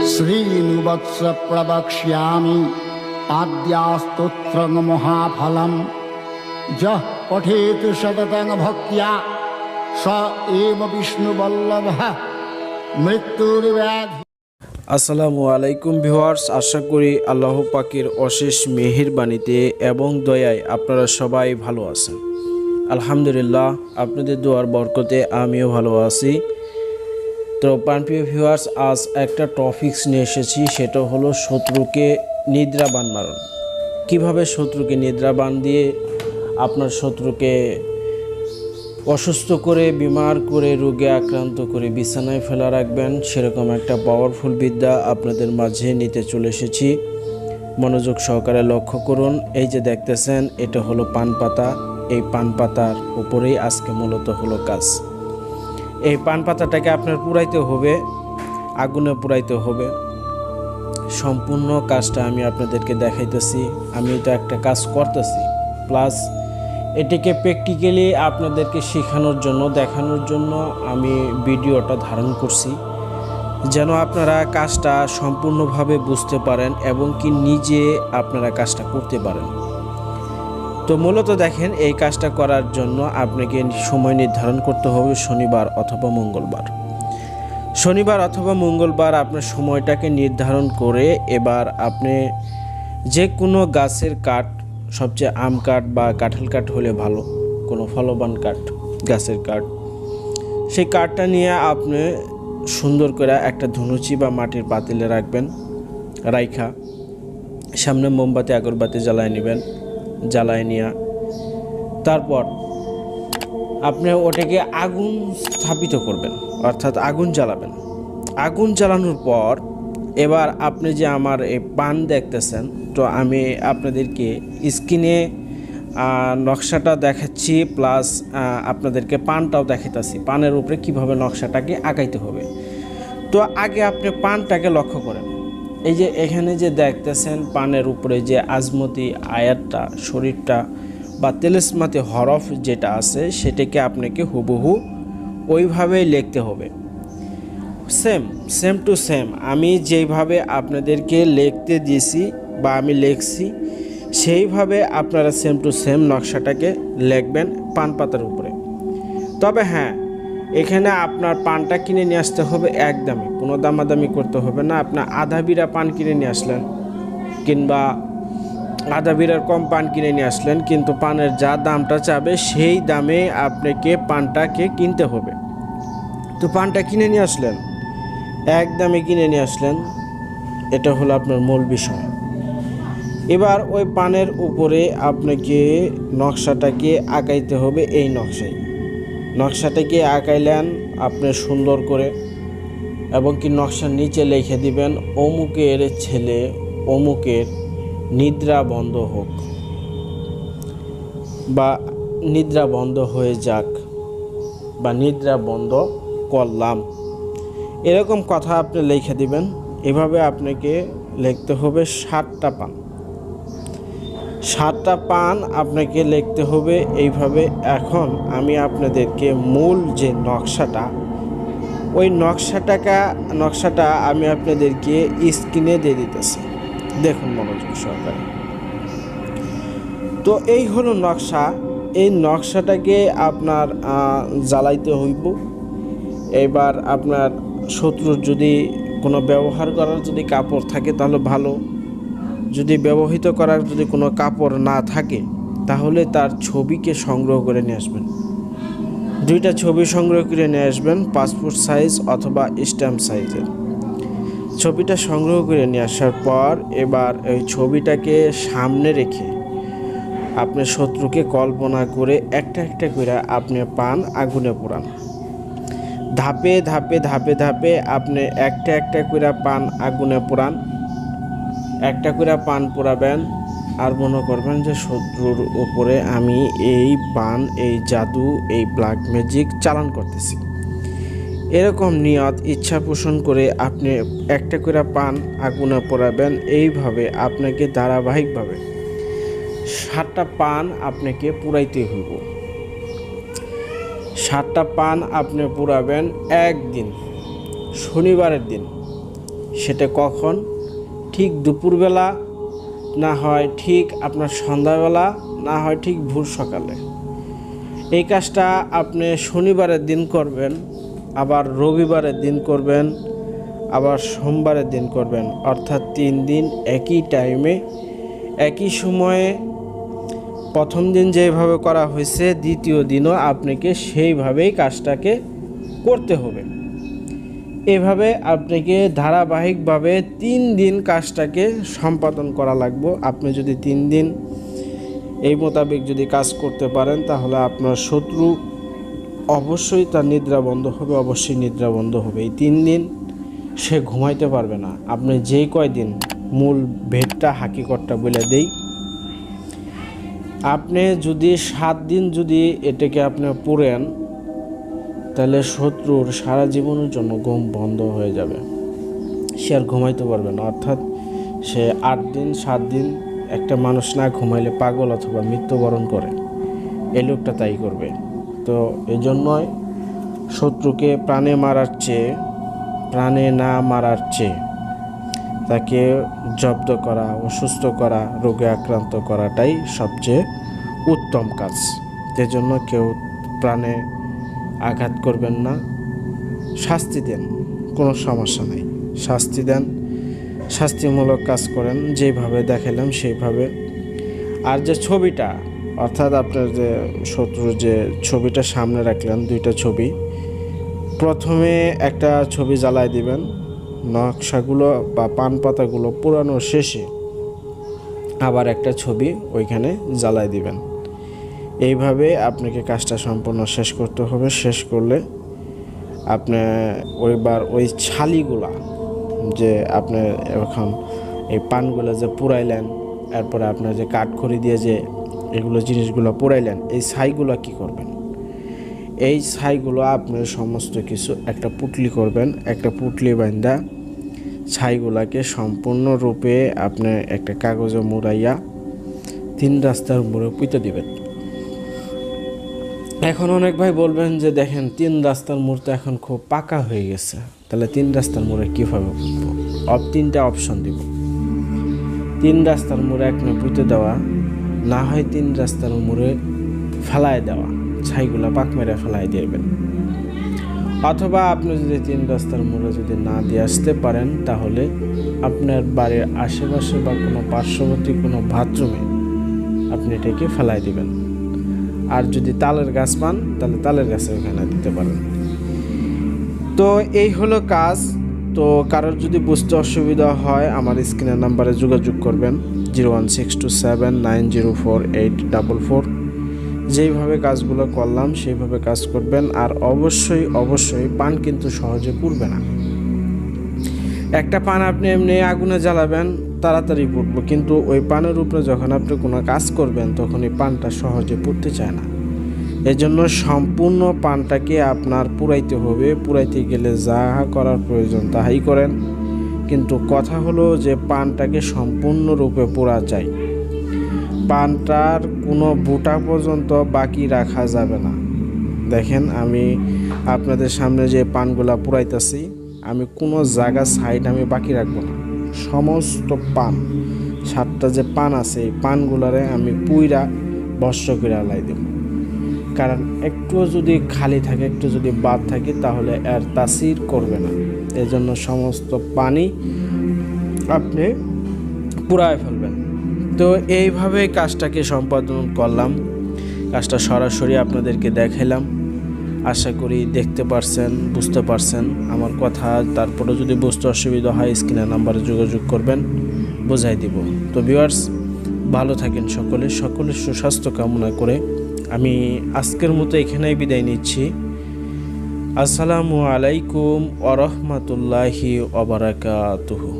श्रीनुवत्स प्रवक्ष्यामि आद्यास्तोत्रं महाफलं यः पठेत् सततं भक्त्या स एव विष्णुवल्लभः मृत्युर्व्याधि। আসসালামু আলাইকুম ভিউয়ার্স, আশা করি আল্লাহ পাকের অশেষ মেহেরবানিতে এবং দয়ায় আপনারা সবাই ভালো আছেন। আলহামদুলিল্লাহ, আপনাদের দোয়ার বরকতে আমিও ভালো আছি। তো প্রিয় ভিউয়ার্স, আজ একটা টপিকস নিয়ে এসেছি, সেটা হলো শত্রুকে নিদ্রাবান মারণ। কিভাবে শত্রুকে নিদ্রাবান দিয়ে আপনার শত্রুকে অসুস্থ করে, বিমার করে, রোগে আক্রান্ত করে বিছানায় ফেলা রাখবেন, সেরকম একটা পাওয়ারফুল বিদ্যা আপনাদের মাঝে নিতে চলে এসেছি। মনোযোগ সহকারে লক্ষ্য করুন। এই যে দেখতেছেন, এটা হলো পান পাতা। এই পান পাতার উপরেই আজকে মূলত হলো কাজ। এই পান পাতাটাকে আপনার পুড়াইতে হবে, আগুনে পুড়াইতে হবে। সম্পূর্ণ কাজটা আমি আপনাদেরকে দেখাইতেছি। আমি তো একটা কাজ করতেছি, প্লাস এটিকে প্র্যাকটিক্যালি আপনাদেরকে শেখানোর জন্য, দেখানোর জন্য আমি ভিডিওটা ধারণ করছি, যেন আপনারা কাজটা সম্পূর্ণভাবে বুঝতে পারেন এবং কি নিজে আপনারা কাজটা করতে পারেন। তো মূলত দেখেন, এই কাজটা করার জন্য আপনাকে সময় নির্ধারণ করতে হবে শনিবার অথবা মঙ্গলবার। শনিবার অথবা মঙ্গলবার আপনার সময়টাকে নির্ধারণ করে এবার আপনি যে কোনো গাছের কাঠ, সবচেয়ে আম কাঠ বা কাঁঠাল কাঠ হলে ভালো, কোনো ফলবান কাঠ, গাছের কাঠ, সেই কাঠটা নিয়ে আপনি সুন্দর করে একটা ধুনুচি বা মাটির পাতিলে রাখবেন। রাইখা সামনে মোমবাতি, আগরবাতি জ্বালায় নেবেন। জ্বালায় নিয়ে তারপর আপনি ওটাকে আগুন স্থাপিত করবেন, অর্থাৎ আগুন জ্বালাবেন। আগুন জ্বালানোর পর এবার আপনি যে আমার এই পান দেখতেছেন, তো আমি আপনাদেরকে স্ক্রিনে নকশাটা দেখাচ্ছি, প্লাস আপনাদেরকে পানটাও দেখাইতেছি, পানের উপরে কিভাবে নকশাটাকে আঁকাইতে হবে। তো আগে আপনি পানটাকে লক্ষ্য করেন। এই যে এখানে যে দেখতেছেন, পানের উপরে যে আজমতি আয়াতটা, শরীরটা বা তেলেসমাতি হরফ যেটা আছে, সেটাকে আপনাকে হুবহু ওইভাবেই লিখতে হবে। সেম টু সেম আমি যেইভাবে আপনাদেরকে লিখতে দিয়েছি বা আমি লিখছি, সেইভাবে আপনারা সেম টু সেম নকশাটাকে লিখবেন পান পাতার উপরে। তবে হ্যাঁ, এখানে আপনার পানটা কিনে নিয়ে আসতে হবে একদমই, কোনো দামাদামি করতে হবে না। আপনার আধা বিড়া পান কিনে নিয়ে আসলেন, কিংবা আধা বিড়ার কম পান কিনে নিয়ে আসলেন, কিন্তু পানের যা দামটা চাবে সেই দামে আপনাকে পানটাকে কিনতে হবে। তো পানটা কিনে নিয়ে আসলেন, একদমই কিনে নিয়ে আসলেন, এটা হলো আপনার মূল বিষয়। এবার ওই পানের উপরে আপনাকে নকশাটাকে আঁকাইতে হবে। এই নকশাটাকে আঁকাইলেন আপনি সুন্দর করে, এবং কি নকশার নিচে লিখে দিবেন, অমুকের ছেলে অমুকের নিদ্রা বন্ধ হোক বা নিদ্রা বন্ধ হয়ে যাক বা নিদ্রা বন্ধ করলাম, এরকম কথা আপনি লিখে দিবেন। এভাবে আপনাকে লিখতে হবে 7টা পান। 7টা পান আপনাকে লিখতে হবে এইভাবে। এখন আমি আপনাদেরকে মূল যে নকশাটা, ওই নকশাটা আমি আপনাদেরকে স্ক্রিনে দিয়ে দিতেছি, দেখুন মনোযোগ সহকারে। তো এই হলো নকশা। এই নকশাটাকে আপনার জ্বালাইতে হইব। এবার আপনার শত্রুর যদি কোনো ব্যবহার করার যদি কাপড় থাকে তাহলে ভালো, যদি ব্যবহৃত করার যদি কোনো কাপড় না থাকে তাহলে তার ছবিকে সংগ্রহ করে নিয়ে আসবেন। 2টা ছবি সংগ্রহ করে নিয়ে আসবেন, পাসপোর্ট সাইজ অথবা স্ট্যাম্প সাইজের। ছবিটা সংগ্রহ করে নিয়ে আসার পর এবার এই ছবিটাকে সামনে রেখে আপনি শত্রুকে কল্পনা করে একটা একটা করে আপনি পান আগুনে পোড়ান। ধাপে ধাপে ধাপে ধাপে আপনি একটা একটা করে পান আগুনে পোড়ান। একটা করে পান পোড়াবেন আর মনে করবেন যে শত্রুর উপরে আমি এই পান, এই জাদু, এই ব্ল্যাক ম্যাজিক চালান করতেছি। এরকম নিয়ত ইচ্ছা পোষণ করে আপনি একটা করে পান আগুনে পোড়াবেন। এইভাবে আপনাকে ধারাবাহিকভাবে 7টা পান আপনাকে পুড়াইতে হইব। 7টা পান আপনি পুড়াবেন একদিন, শনিবারের দিন। সেটা কখন? ঠিক দুপুরবেলা, না হয় ঠিক আপনার সন্ধ্যাবেলা, না হয় ঠিক ভোর সকালে। এই কাজটা আপনি শনিবারের দিন করবেন, আবার রবিবারের দিন করবেন, আবার সোমবারের দিন করবেন, অর্থাৎ 3 দিন একই টাইমে একই সময়ে। প্রথম দিন যেভাবে করা হয়েছে দ্বিতীয় দিনও আপনাকে সেইভাবেই কাজটাকে করতে হবে। এভাবে আপনাকে ধারাবাহিকভাবে 3 দিন কাজটাকে সম্পাদন করা লাগবে। আপনি যদি 3 দিন এই মোতাবেক যদি কাজ করতে পারেন তাহলে আপনার শত্রু অবশ্যই তার নিদ্রা বন্ধ হবে, অবশ্যই নিদ্রা বন্ধ হবে। এই 3 দিন সে ঘুমাইতে পারবে না। আপনি যেই কয়দিন, মূল ভেদটা হাকিকতটা বলে দেই, আপনি যদি 7 দিন যদি এটাকে আপনি পড়েন তাহলে শত্রুর সারা জীবনের জন্য ঘুম বন্ধ হয়ে যাবে, সে আর ঘুমাইতে পারবে না। অর্থাৎ সে 8 দিন 7 দিন একটা মানুষ না ঘুমাইলে পাগল অথবা মৃত্যুবরণ করে, এই লোকটা তাই করবে। তো এই জন্যই শত্রুকে প্রাণে মারার চেয়ে, প্রাণে না মারার চেয়ে তাকে জব্দ করা, অসুস্থ করা, রোগে আক্রান্ত করাটাই সবচেয়ে উত্তম কাজ। সেজন্য কেউ প্রাণে আঘাত করবেন না। শাস্তি দেন, কোনো সমস্যা নেই, শাস্তি দেন, শাস্তিমূলক কাজ করেন, যেভাবে দেখালাম সেইভাবে। আর যে ছবিটা, অর্থাৎ আপনার যে শত্রুর যে ছবিটা সামনে রাখলেন, 2টা ছবি, প্রথমে একটা ছবি জ্বালায় দিবেন, নকশাগুলো বা পান পাতাগুলো পোড়ানোর শেষে আবার একটা ছবি ওইখানে জ্বালায় দিবেন। এইভাবে আপনাকে কাজটা সম্পূর্ণ শেষ করতে হবে। শেষ করলে আপনি ওইবার ওই ছালিগুলা, যে আপনি এখন এই পানগুলো যে পুড়াইলেন, এরপরে আপনার যে কাঠখড়ি দিয়ে যে এগুলো জিনিসগুলো পুড়াইলেন, এই ছাইগুলো কি করবেন? এই ছাইগুলো আপনি সমস্ত কিছু একটা পুটলি করবেন, একটা পুটলি বান্ধা ছাইগুলাকে সম্পূর্ণরূপে আপনি একটা কাগজে মুড়াইয়া 3 রাস্তার মোড়ে পুঁতে দিবেন। এখন অনেক ভাই বলবেন যে দেখেন 3 রাস্তার মোড় তো এখন খুব পাকা হয়ে গেছে, তাহলে 3 রাস্তার মোড়ে কীভাবে পুঁতবো? 3টা অপশন দিব। 3 রাস্তার মোড়ে আপনি পুঁতে দেওয়া, না হয় 3 রাস্তার মোড়ে ফেলায় দেওয়া, ছাইগুলা পাক মেরে ফেলাই দিবেন। অথবা আপনি যদি 3 রাস্তার মোড়ে যদি না দিয়ে আসতে পারেন তাহলে আপনার বাড়ির আশেপাশে বা কোনো পার্শ্ববর্তী কোনো বাথরুমে আপনি এটাকে ফেলাই দিবেন। আর যদি তালের গাছ পান তাহলে তালের গাছে ওখানে দিতে পারেন। তো এই হলো কাজ। তো কারোর যদি বুঝতে অসুবিধা হয় আমার স্ক্রিনের নাম্বারে যোগাযোগ করবেন, 01627904844। যেইভাবে কাজগুলো করলাম সেইভাবে কাজ করবেন। আর অবশ্যই অবশ্যই পান কিন্তু সহজে পুড়বে না। একটা পান আপনি এমনি আগুনে জ্বালাবেন, তাড়াতাড়ি পুড়বে, কিন্তু ওই পানের উপরে যখন আপনি কোনো কাজ করবেন তখন এই পানটা সহজে পুড়তে চায় না। এজন্য সম্পূর্ণ পানটাকে আপনার পুড়াইতে হবে। পুড়াইতে গেলে যা করার প্রয়োজন তাহাই করেন, কিন্তু কথা হলো যে পানটাকে সম্পূর্ণরূপে পোড়া চাই। পানটার কোনো বুটা পর্যন্ত বাকি রাখা যাবে না। দেখেন আমি আপনাদের সামনে যে পানগুলা পুড়াইতেছি, আমি কোনো জায়গা সাইড আমি বাকি রাখবো না। সমস্ত পান, 7টা যে পান আছে, এই পানগুলারে আমি পুইরা ভস্ম করে আলাই দেব। কারণ একটুও যদি খালি থাকে, একটু যদি বাদ থাকে তাহলে এর তাসির করবে না। এই জন্য সমস্ত পানি আপনি পুড়ায় ফেলবেন। তো এইভাবে কাজটাকে সম্পাদন করলাম, কাজটা সরাসরি আপনাদেরকে দেখাইলাম। আশা করি দেখতে পারছেন, বুঝতে পারছেন আমার কথা। তারপরে যদি বুঝতে অসুবিধা হয় স্ক্রিনের নাম্বারে যোগাযোগ করবেন, বোঝাই দিব। তো ভিউয়ার্স, ভালো থাকেন সকলের সুস্বাস্থ্য কামনা করে আমি আজকের মতো এখানেই বিদায় নিচ্ছি। আসসালামু আলাইকুম ওয়া রাহমাতুল্লাহি ওয়া বারাকাতুহু।